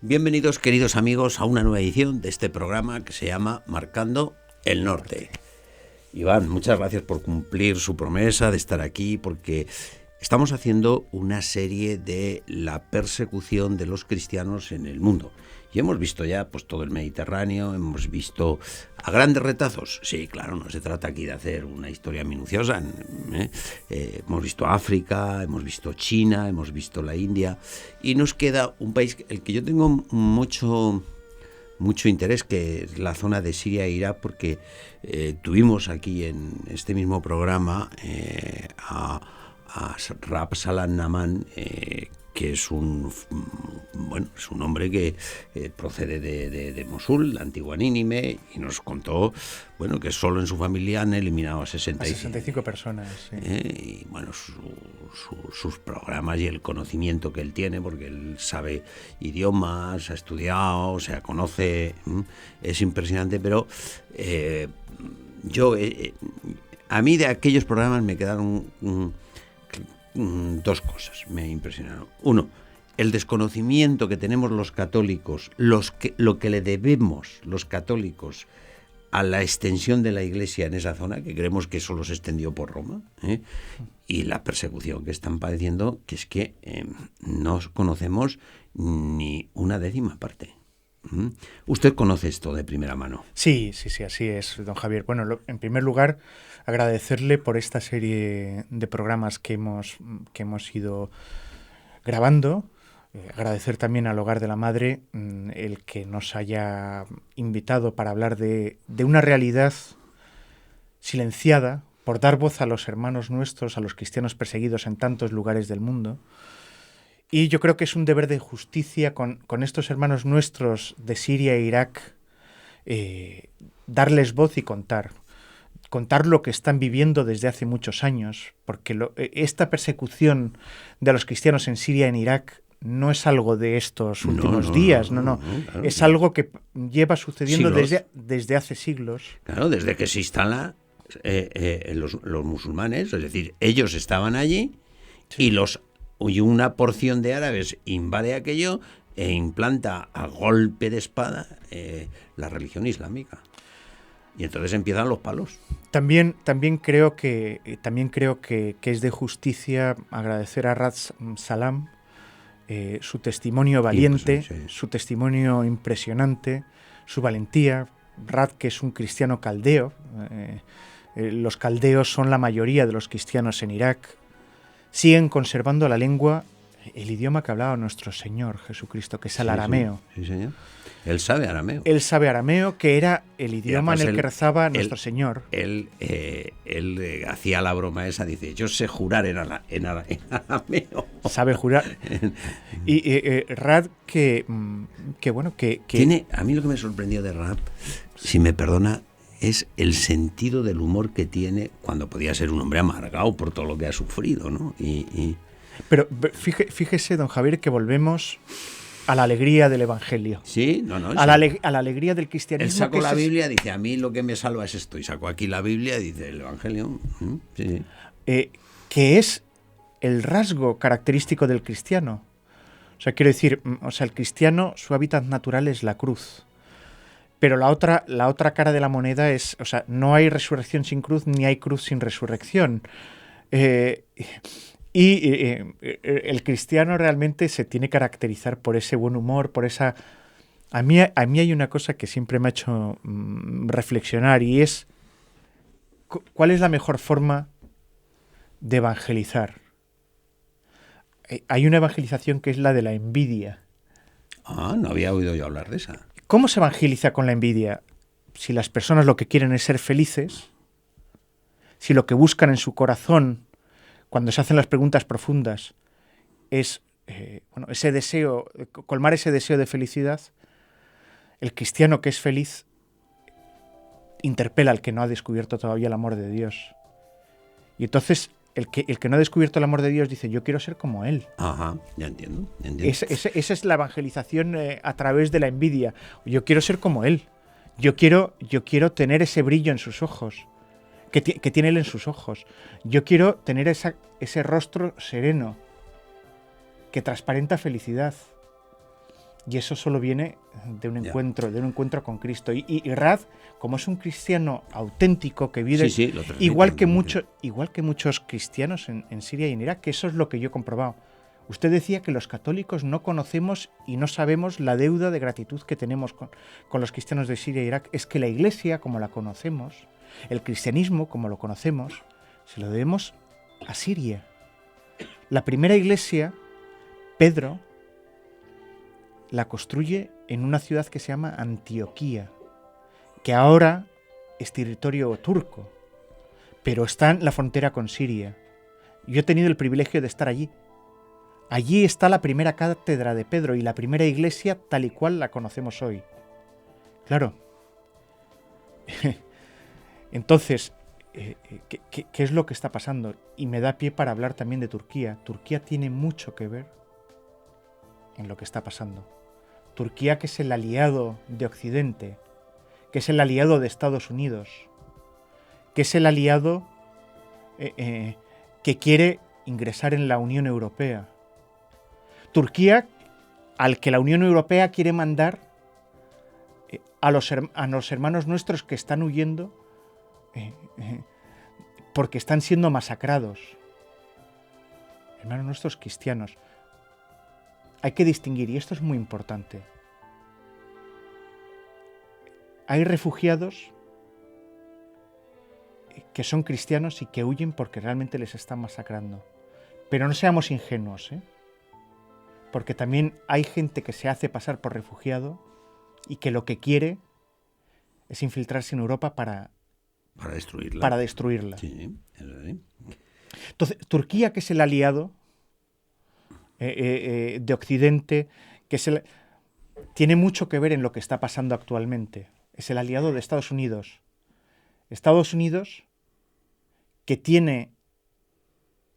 Bienvenidos, queridos amigos, a una nueva edición de este programa que se llama Marcando el Norte. Iván, muchas gracias por cumplir su promesa de estar aquí, porque estamos haciendo una serie de la persecución de los cristianos en el mundo. Y hemos visto ya pues todo el Mediterráneo, hemos visto a grandes retazos. Sí, claro, no se trata aquí de hacer una historia minuciosa. Hemos visto África, hemos visto China, hemos visto la India. Y nos queda un país el que yo tengo mucho interés, que es la zona de Siria e Irak, porque tuvimos aquí en este mismo programa a Raab Salam Naman, que es un hombre que procede de Mosul, la antigua Nínive, y nos contó que solo en su familia han eliminado a 65 personas. Sí. Y sus programas y el conocimiento que él tiene, porque él sabe idiomas, ha estudiado, o sea, conoce, es impresionante, pero a mí de aquellos programas me quedaron dos cosas, me impresionaron. Uno, el desconocimiento que tenemos los católicos, lo que le debemos los católicos a la extensión de la Iglesia en esa zona, que creemos que solo se extendió por Roma, y la persecución que están padeciendo, que es que no conocemos ni una décima parte. ¿Usted conoce esto de primera mano? Sí, así es, don Javier. Bueno, en primer lugar, agradecerle por esta serie de programas que hemos ido grabando. Agradecer también al Hogar de la Madre el que nos haya invitado para hablar de una realidad silenciada, por dar voz a los hermanos nuestros, a los cristianos perseguidos en tantos lugares del mundo. Y yo creo que es un deber de justicia con estos hermanos nuestros de Siria e Irak, darles voz y contar lo que están viviendo desde hace muchos años, porque esta persecución de los cristianos en Siria y en Irak no es algo de estos últimos días, no. Claro, es algo que lleva sucediendo desde hace siglos. Claro, desde que se instalan los musulmanes, es decir, ellos estaban allí, sí. Y una porción de árabes invade aquello e implanta a golpe de espada la religión islámica. Y entonces empiezan los palos. También creo que es de justicia agradecer a Raab Salam su testimonio valiente, sí. Su testimonio impresionante, su valentía. Raab, que es un cristiano caldeo, los caldeos son la mayoría de los cristianos en Irak, siguen conservando la lengua, el idioma que hablaba nuestro Señor Jesucristo, que es el arameo. Sí, señor. Él sabe arameo. Él sabe arameo, que era el idioma en el que rezaba nuestro Señor. Él hacía la broma esa, dice, yo sé jurar en arameo. Sabe jurar. Y Raab, que tiene, a mí lo que me sorprendió de Raab, si me perdona, es el sentido del humor que tiene cuando podía ser un hombre amargado por todo lo que ha sufrido, ¿no? Pero fíjese, don Javier, que volvemos a la alegría del Evangelio. Sí, no. A la alegría del cristianismo. Él sacó la Biblia, dice, a mí lo que me salva es esto. Y sacó aquí la Biblia y dice, el Evangelio. Sí. Que es el rasgo característico del cristiano. O sea, quiero decir, el cristiano, su hábitat natural es la cruz. Pero la otra cara de la moneda es, no hay resurrección sin cruz, ni hay cruz sin resurrección. El cristiano realmente se tiene que caracterizar por ese buen humor, por esa... A mí hay una cosa que siempre me ha hecho reflexionar, y es ¿cuál es la mejor forma de evangelizar? Hay una evangelización que es la de la envidia. No había oído yo hablar de esa. ¿Cómo se evangeliza con la envidia? Si las personas lo que quieren es ser felices, si lo que buscan en su corazón, cuando se hacen las preguntas profundas, es ese deseo, colmar ese deseo de felicidad, el cristiano que es feliz interpela al que no ha descubierto todavía el amor de Dios. Y entonces el que no ha descubierto el amor de Dios dice, yo quiero ser como Él. Ajá, ya entiendo. Esa es la evangelización a través de la envidia. Yo quiero ser como Él. Yo quiero tener ese brillo en sus ojos, que tiene Él en sus ojos. Yo quiero tener ese rostro sereno, que transparenta felicidad. Y eso solo viene de un encuentro con Cristo. Y Rad, como es un cristiano auténtico que vive, igual que muchos cristianos en Siria y en Irak, que eso es lo que yo he comprobado. Usted decía que los católicos no conocemos y no sabemos la deuda de gratitud que tenemos con los cristianos de Siria e Irak. Es que la Iglesia, como la conocemos, el cristianismo, como lo conocemos, se lo debemos a Siria. La primera iglesia, Pedro, la construye en una ciudad que se llama Antioquía, que ahora es territorio turco, pero está en la frontera con Siria. Yo he tenido el privilegio de estar allí. Allí está la primera cátedra de Pedro y la primera iglesia tal y cual la conocemos hoy. Claro. Entonces, ¿qué es lo que está pasando? Y me da pie para hablar también de Turquía. Turquía tiene mucho que ver en lo que está pasando. Turquía, que es el aliado de Occidente, que es el aliado de Estados Unidos, que es el aliado que quiere ingresar en la Unión Europea. Turquía, al que la Unión Europea quiere mandar a los hermanos nuestros que están huyendo porque están siendo masacrados. Hermanos nuestros cristianos. Hay que distinguir, y esto es muy importante. Hay refugiados que son cristianos y que huyen porque realmente les están masacrando. Pero no seamos ingenuos, porque también hay gente que se hace pasar por refugiado y que lo que quiere es infiltrarse en Europa para destruirla. Sí. Entonces, Turquía, que es el aliado de Occidente, tiene mucho que ver en lo que está pasando actualmente. Es el aliado de Estados Unidos. Estados Unidos, que tiene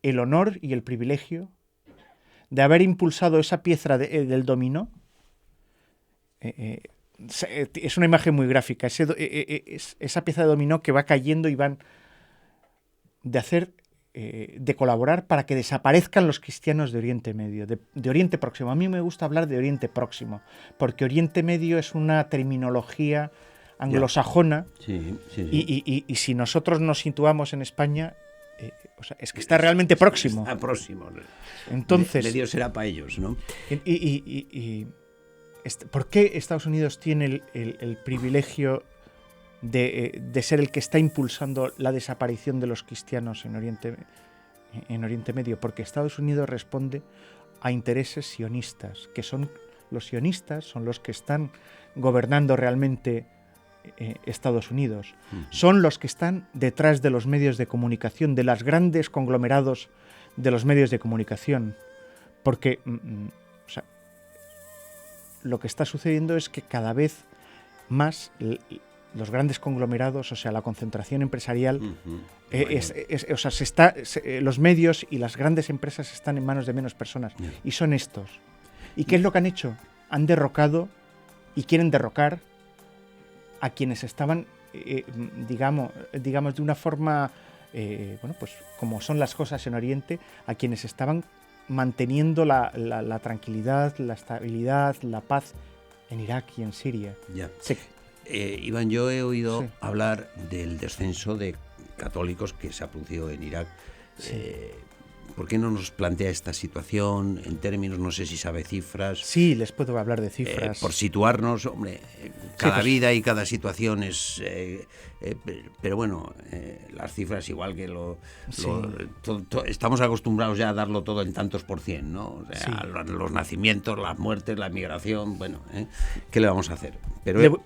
el honor y el privilegio de haber impulsado esa pieza del dominó. Es una imagen muy gráfica. Esa pieza de dominó que va cayendo y van de colaborar para que desaparezcan los cristianos de Oriente Medio, de Oriente Próximo. A mí me gusta hablar de Oriente Próximo, porque Oriente Medio es una terminología anglosajona. Sí. Y si nosotros nos situamos en España, es que está realmente próximo. Está próximo. Entonces, Medio será para ellos, ¿no? ¿Por qué Estados Unidos tiene el privilegio de ser el que está impulsando la desaparición de los cristianos en Oriente Medio? Porque Estados Unidos responde a intereses sionistas, que son los sionistas, son los que están gobernando realmente Estados Unidos. Son los que están detrás de los medios de comunicación, de los grandes conglomerados de los medios de comunicación. Porque lo que está sucediendo es que cada vez más los grandes conglomerados, o sea, la concentración empresarial, los medios y las grandes empresas están en manos de menos personas. Y son estos. ¿Y qué es lo que han hecho? Han derrocado y quieren derrocar a quienes estaban, digamos, de una forma, pues como son las cosas en Oriente, a quienes estaban manteniendo la tranquilidad, la estabilidad, la paz en Irak y en Siria. Ya. Sí. Iván, yo he oído hablar del descenso de católicos que se ha producido en Irak. Sí. ¿Por qué no nos plantea esta situación en términos, no sé si sabe cifras? Sí, les puedo hablar de cifras. Por situarnos, hombre, cada vida y cada situación es... pero bueno, las cifras igual que estamos acostumbrados ya a darlo todo en tantos por cien, ¿no? O sea, los nacimientos, las muertes, la migración, bueno, ¿qué le vamos a hacer? Pero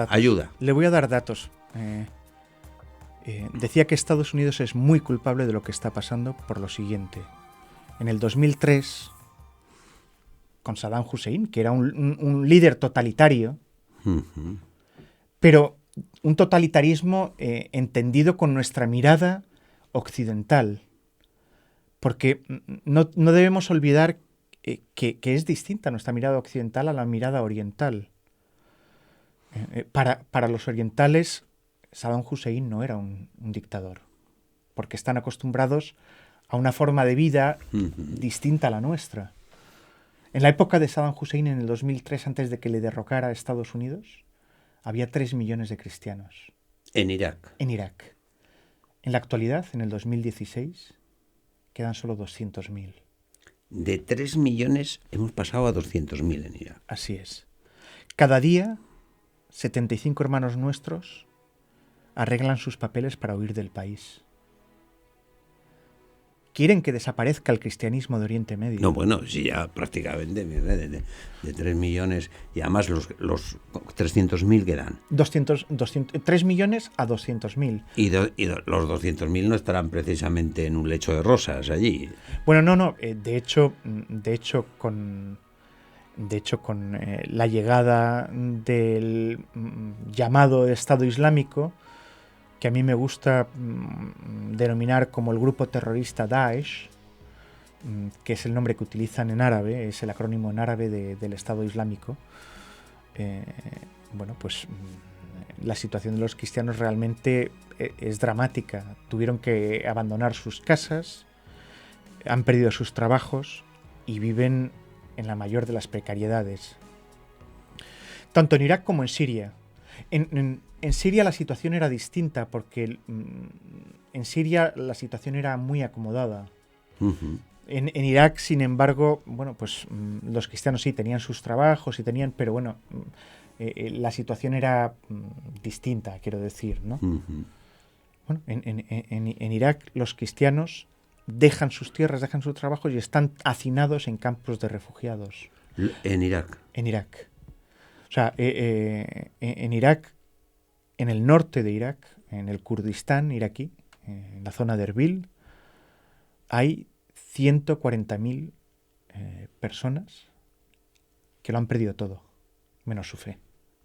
ayuda. Le voy a dar datos. Decía que Estados Unidos es muy culpable de lo que está pasando por lo siguiente. En el 2003, con Saddam Hussein, que era un líder totalitario, pero un totalitarismo entendido con nuestra mirada occidental, porque no debemos olvidar que es distinta nuestra mirada occidental a la mirada oriental. Para los orientales, Saddam Hussein no era un dictador, porque están acostumbrados a una forma de vida distinta a la nuestra. En la época de Saddam Hussein, en el 2003, antes de que le derrocara a Estados Unidos, había 3 millones de cristianos. En Irak. En Irak. En la actualidad, en el 2016, quedan solo 200.000. De 3 millones hemos pasado a 200.000 en Irak. Así es. Cada día, 75 hermanos nuestros arreglan sus papeles para huir del país. Quieren que desaparezca el cristianismo de Oriente Medio. No, bueno, sí, ya prácticamente de 3 millones y además los 300.000 que dan. 3 millones a 200.000. Y los 200.000 no estarán precisamente en un lecho de rosas allí. Bueno, no. De hecho, con la llegada del llamado Estado Islámico, que a mí me gusta denominar como el grupo terrorista Daesh, que es el nombre que utilizan en árabe, es el acrónimo en árabe del Estado Islámico. Pues la situación de los cristianos realmente es dramática. Tuvieron que abandonar sus casas, han perdido sus trabajos y viven en la mayor de las precariedades. Tanto en Irak como en Siria. En Siria la situación era distinta porque en Siria la situación era muy acomodada. Uh-huh. En Irak, sin embargo, los cristianos sí tenían sus trabajos pero la situación era distinta, quiero decir, ¿no? Uh-huh. Bueno, en Irak los cristianos dejan sus tierras, dejan sus trabajos y están hacinados en campos de refugiados. ¿En Irak? En Irak. O sea, en Irak, en el norte de Irak, en el Kurdistán iraquí, en la zona de Erbil, hay 140.000 personas que lo han perdido todo, menos su fe.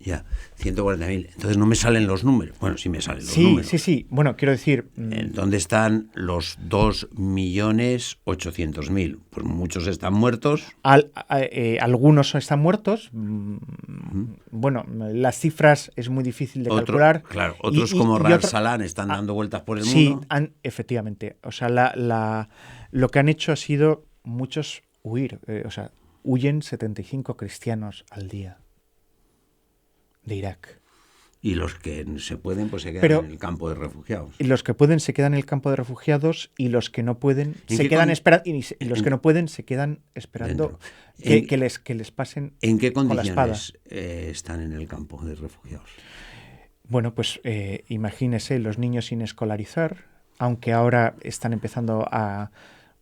Ya, 140.000. Entonces no me salen los números. Bueno, sí me salen los números. Sí. Bueno, quiero decir... ¿Dónde están los 2.800.000? Pues muchos están muertos. Algunos están muertos. Bueno, las cifras es muy difícil de calcular. Claro, otros como Ras Salan están dando vueltas por el mundo. Sí, efectivamente. O sea, lo que han hecho ha sido muchos huir. Huyen 75 cristianos al día de Irak. Y los que se pueden, pues se quedan en el campo de refugiados. Y los que pueden se quedan en el campo de refugiados y los que no pueden se quedan esperando. Y los que no pueden se quedan esperando que les pasen. ¿En qué condiciones con la están en el campo de refugiados? Bueno, pues imagínese los niños sin escolarizar, aunque ahora están empezando a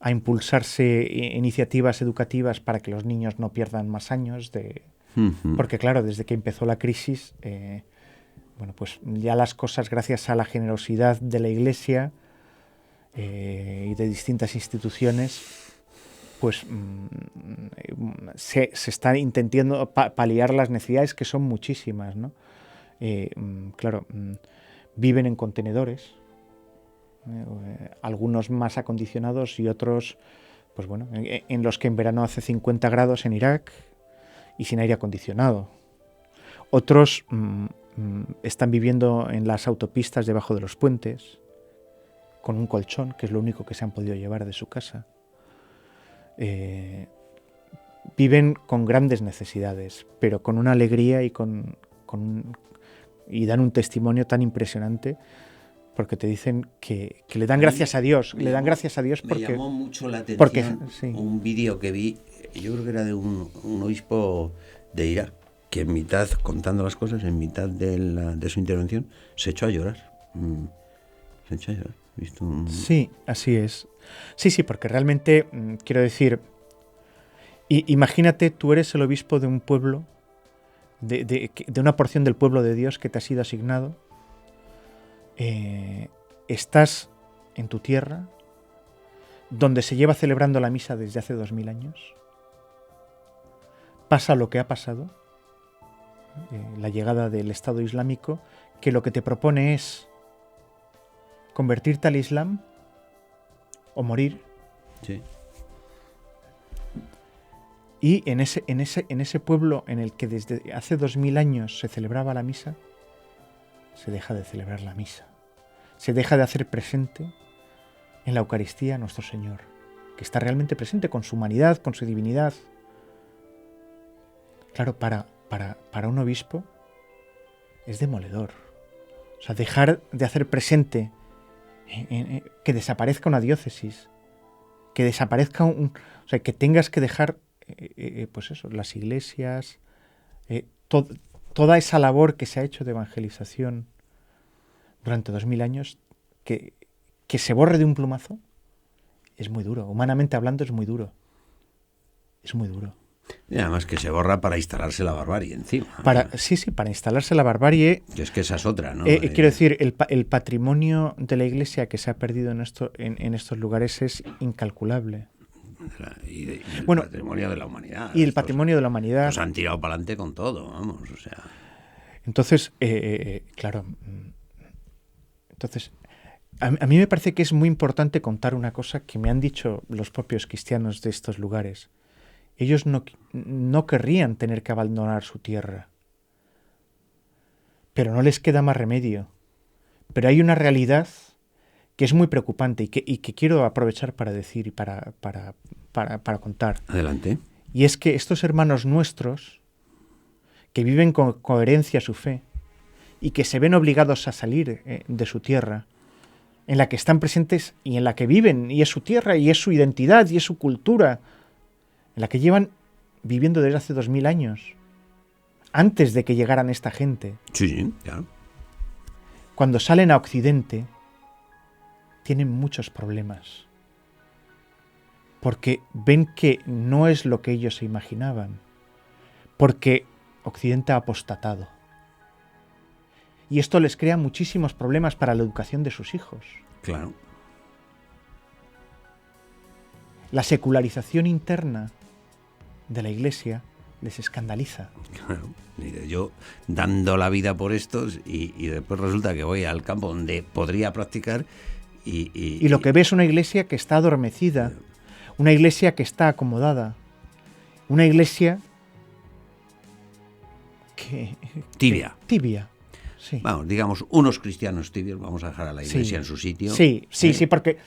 impulsarse iniciativas educativas para que los niños no pierdan más años porque claro, desde que empezó la crisis, pues ya las cosas, gracias a la generosidad de la Iglesia y de distintas instituciones, pues se están intentando paliar las necesidades, que son muchísimas, ¿no? Viven en contenedores, algunos más acondicionados y otros, en los que en verano hace 50 grados en Irak y sin aire acondicionado. Otros están viviendo en las autopistas debajo de los puentes, con un colchón, que es lo único que se han podido llevar de su casa. Viven con grandes necesidades, pero con una alegría y y dan un testimonio tan impresionante, porque te dicen que le dan gracias a Dios. Le dan gracias a Dios porque... Me llamó mucho la atención un vídeo que vi, yo creo que era de un obispo de Irak, que en mitad, contando las cosas, en mitad de su intervención, se echó a llorar. Sí, así es. Sí, porque realmente, quiero decir, imagínate, tú eres el obispo de un pueblo, de una porción del pueblo de Dios que te ha sido asignado. Estás en tu tierra, donde se lleva celebrando la misa desde hace 2000 años. Pasa lo que ha pasado, la llegada del Estado Islámico, que lo que te propone es convertirte al Islam o morir. Sí. Y en ese pueblo en el que desde hace 2000 años se celebraba la misa, se deja de celebrar la misa. Se deja de hacer presente en la Eucaristía a nuestro Señor, que está realmente presente con su humanidad, con su divinidad, Claro, para un obispo es demoledor. O sea, dejar de hacer presente que desaparezca una diócesis, que desaparezca o sea, que tengas que dejar, pues eso, las iglesias, toda esa labor que se ha hecho de evangelización durante 2000 años, que se borre de un plumazo, es muy duro. Humanamente hablando, es muy duro. Es muy duro. Y además que se borra para instalarse la barbarie encima. Sí, para instalarse la barbarie. Y es que esa es otra, ¿no? Quiero decir, el patrimonio de la Iglesia que se ha perdido en estos lugares es incalculable. Y el bueno, patrimonio de la humanidad. Y el patrimonio de la humanidad. Nos han tirado para adelante con todo, vamos, o sea. Entonces, claro. Entonces, a mí me parece que es muy importante contar una cosa que me han dicho los propios cristianos de estos lugares. Ellos no querrían tener que abandonar su tierra, pero no les queda más remedio. Pero hay una realidad que es muy preocupante y que quiero aprovechar para decir y para contar. Adelante. Y es que estos hermanos nuestros, que viven con coherencia su fe y que se ven obligados a salir de su tierra, en la que están presentes y en la que viven, y es su tierra, y es su identidad, y es su cultura, en la que llevan viviendo desde hace 2000 años, antes de que llegaran esta gente. Sí, claro. Cuando salen a Occidente, tienen muchos problemas, porque ven que no es lo que ellos se imaginaban, porque Occidente ha apostatado. Y esto les crea muchísimos problemas para la educación de sus hijos. Claro. La secularización interna de la Iglesia les escandaliza. Claro. Yo dando la vida por estos y después resulta que voy al campo donde podría practicar y lo que ves es una Iglesia que está adormecida, una Iglesia que está acomodada, una Iglesia tibia. Tibia. Sí. Vamos, digamos, unos cristianos tibios, vamos a dejar a la Iglesia en su sitio. Sí, porque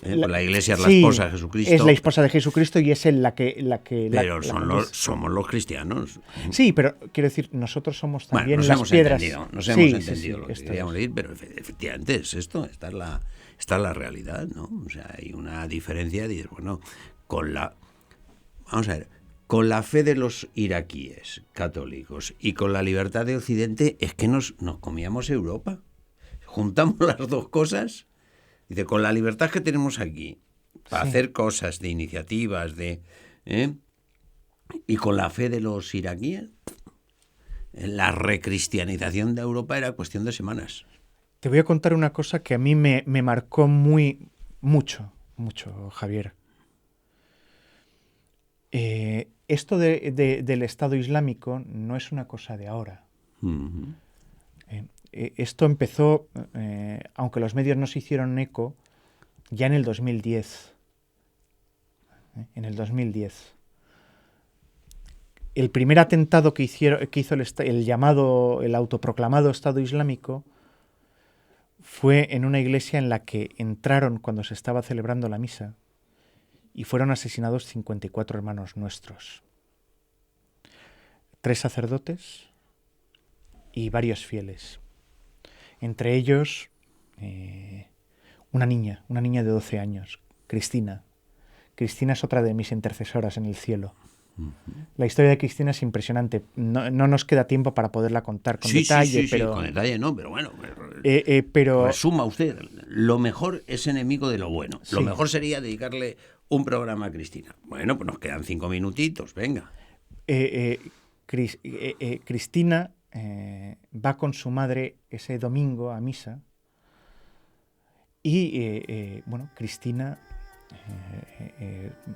pues la Iglesia es la esposa de Jesucristo. Es la esposa de Jesucristo y es la que... Pero somos los cristianos. Sí, pero quiero decir, nosotros somos también las piedras. Nos hemos entendido lo que queríamos decir, pero efectivamente es esto, esta es la realidad, ¿no? O sea, hay una diferencia, dices, bueno, vamos a ver, con la fe de los iraquíes católicos y con la libertad de Occidente es que nos comíamos Europa. Juntamos las dos cosas. Dice, con la libertad que tenemos aquí para hacer cosas, de iniciativas, y con la fe de los iraquíes, la recristianización de Europa era cuestión de semanas. Te voy a contar una cosa que a mí me marcó mucho, Javier. Esto del Estado Islámico no es una cosa de ahora. Uh-huh. Esto empezó, aunque los medios no se hicieron eco, ya en el 2010. En el 2010. El primer atentado que hizo el autoproclamado Estado Islámico fue en una iglesia en la que entraron cuando se estaba celebrando la misa y fueron asesinados 54 hermanos nuestros. 3 sacerdotes y varios fieles. Entre ellos, una niña de 12 años, Cristina. Cristina es otra de mis intercesoras en el cielo. Uh-huh. La historia de Cristina es impresionante. No nos queda tiempo para poderla contar con detalle. Sí, con detalle no, pero bueno. Pero resuma usted, lo mejor es enemigo de lo bueno. Sí. Lo mejor sería dedicarle un programa a Cristina. Bueno, pues nos quedan 5 minutitos, venga. Cristina va con su madre ese domingo a misa y, Cristina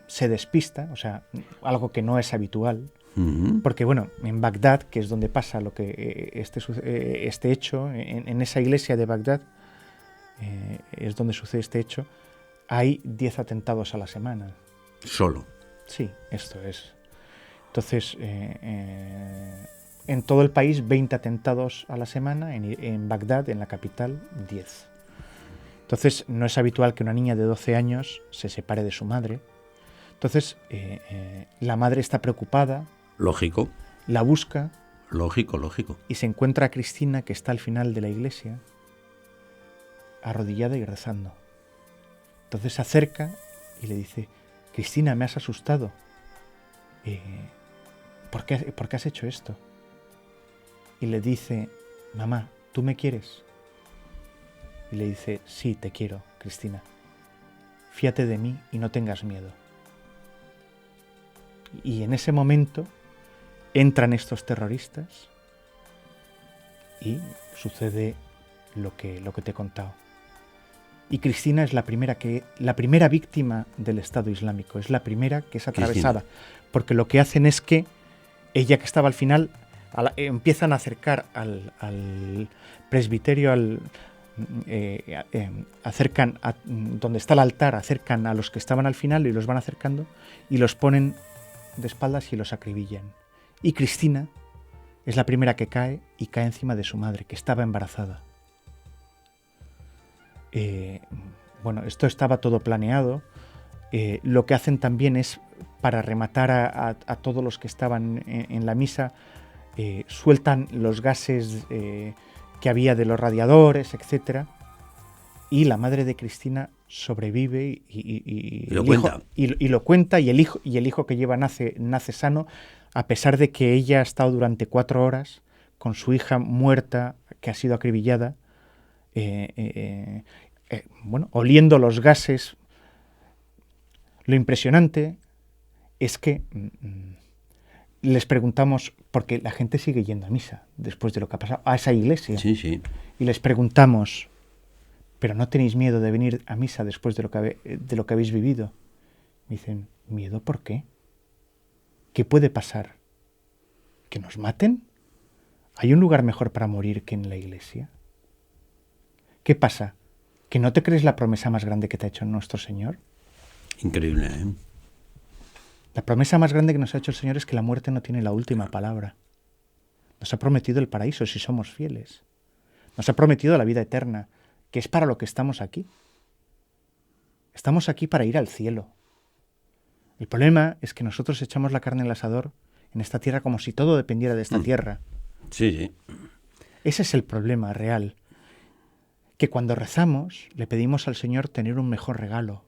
se despista, o sea, algo que no es habitual, uh-huh. Porque, en Bagdad, que es donde pasa lo que este hecho, en esa iglesia de Bagdad, es donde sucede este hecho, hay 10 atentados a la semana. ¿Solo? Sí, esto es. Entonces, en todo el país, 20 atentados a la semana, en Bagdad, en la capital, 10. Entonces, no es habitual que una niña de 12 años se separe de su madre. Entonces, la madre está preocupada. Lógico. la busca. Lógico. Y se encuentra a Cristina, que está al final de la iglesia, arrodillada y rezando. Entonces se acerca y le dice: Cristina, me has asustado. ¿Por qué has hecho esto? Y le dice: mamá, ¿tú me quieres? Y le dice: sí, te quiero, Cristina. Fíate de mí y no tengas miedo. Y en ese momento entran estos terroristas y sucede lo que te he contado. Y Cristina es la primera víctima del Estado Islámico, es la primera que es atravesada, porque lo que hacen es que ella, que estaba al final, empiezan a acercar al presbiterio, acercan donde está el altar, acercan a los que estaban al final y los van acercando y los ponen de espaldas y los acribillan. Y Cristina es la primera que cae, y cae encima de su madre, que estaba embarazada. Bueno, esto estaba todo planeado. Lo que hacen también es, para rematar a todos los que estaban en la misa, sueltan los gases que había de los radiadores, etc. Y la madre de Cristina sobrevive y lo cuenta, y el hijo que lleva nace sano, a pesar de que ella ha estado durante 4 horas con su hija muerta, que ha sido acribillada, oliendo los gases. Lo impresionante es que les preguntamos, porque la gente sigue yendo a misa después de lo que ha pasado, a esa iglesia. Sí. Y les preguntamos: ¿pero no tenéis miedo de venir a misa después de lo que habéis vivido? Me dicen: ¿miedo por qué? ¿Qué puede pasar? ¿Que nos maten? ¿Hay un lugar mejor para morir que en la iglesia? ¿Qué pasa? ¿Que no te crees la promesa más grande que te ha hecho nuestro Señor? Increíble, ¿eh? La promesa más grande que nos ha hecho el Señor es que la muerte no tiene la última palabra. Nos ha prometido el paraíso si somos fieles. Nos ha prometido la vida eterna, que es para lo que estamos aquí. Estamos aquí para ir al cielo. El problema es que nosotros echamos la carne al asador en esta tierra como si todo dependiera de esta tierra. Sí. Ese es el problema real. Que cuando rezamos le pedimos al Señor tener un mejor regalo,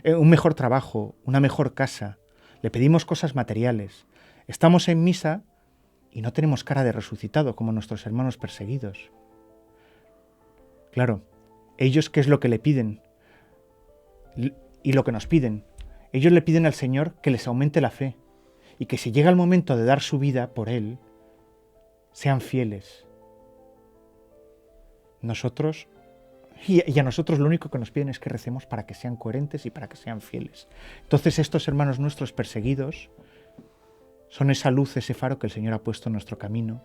un mejor trabajo, una mejor casa. Le pedimos cosas materiales. Estamos en misa y no tenemos cara de resucitado como nuestros hermanos perseguidos. Claro, ellos, ¿qué es lo que le piden? Y lo que nos piden. Ellos le piden al Señor que les aumente la fe y que si llega el momento de dar su vida por Él, sean fieles. Nosotros, y a nosotros lo único que nos piden es que recemos para que sean coherentes y para que sean fieles. Entonces estos hermanos nuestros perseguidos son esa luz, ese faro que el Señor ha puesto en nuestro camino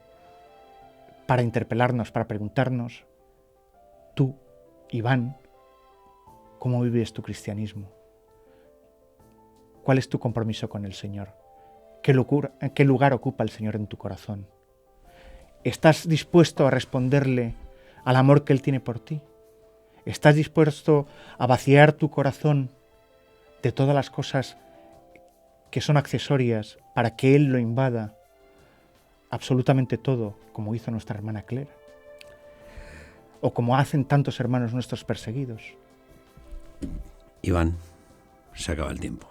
para interpelarnos, para preguntarnos: tú, Iván, ¿cómo vives tu cristianismo? ¿Cuál es tu compromiso con el Señor? ¿Qué lugar ocupa el Señor en tu corazón? ¿Estás dispuesto a responderle al amor que Él tiene por ti? ¿Estás dispuesto a vaciar tu corazón de todas las cosas que son accesorias para que Él lo invada absolutamente todo, como hizo nuestra hermana Claire? ¿O como hacen tantos hermanos nuestros perseguidos? Iván, se acaba el tiempo.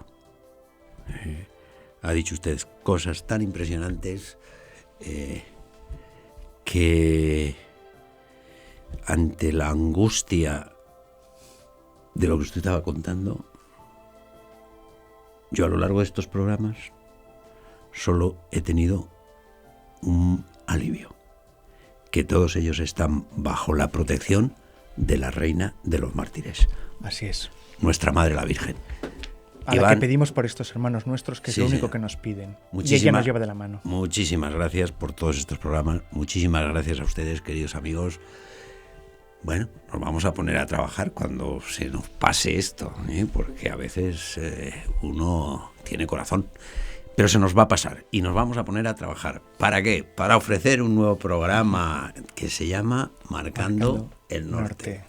Ha dicho usted cosas tan impresionantes que ante la angustia de lo que usted estaba contando, yo a lo largo de estos programas solo he tenido un alivio: que todos ellos están bajo la protección de la Reina de los Mártires. Así es. Nuestra Madre la Virgen. A la que pedimos por estos hermanos nuestros, que es lo único que nos piden. Y ella nos lleva de la mano. Muchísimas gracias por todos estos programas. Muchísimas gracias a ustedes, queridos amigos. Bueno, nos vamos a poner a trabajar cuando se nos pase esto, porque a veces uno tiene corazón. Pero se nos va a pasar y nos vamos a poner a trabajar. ¿Para qué? Para ofrecer un nuevo programa que se llama Marcando el Norte.